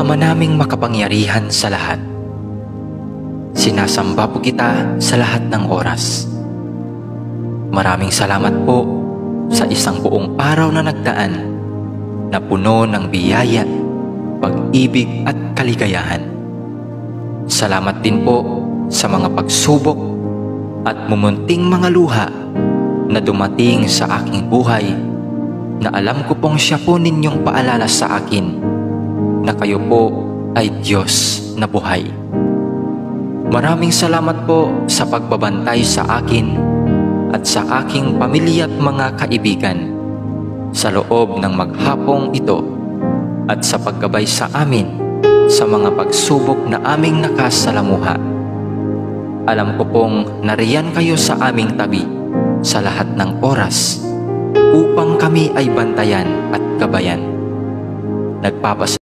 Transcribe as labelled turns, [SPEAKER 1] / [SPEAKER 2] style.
[SPEAKER 1] Ama naming makapangyarihan sa lahat, sinasamba po kita sa lahat ng oras. Maraming salamat po sa isang buong araw na nagdaan na puno ng biyaya, pag-ibig at kaligayahan. Salamat din po sa mga pagsubok at mumunting mga luha na dumating sa aking buhay, na alam ko pong siya po ninyong paalala sa akin na kayo po ay Diyos na buhay. Maraming salamat po sa pagbabantay sa akin at sa aking pamilya at mga kaibigan sa loob ng maghapong ito, at sa paggabay sa amin sa mga pagsubok na aming nakasalamuha. Alam ko pong nariyan kayo sa aming tabi sa lahat ng oras upang kami ay bantayan at gabayan. Nagpapasalamat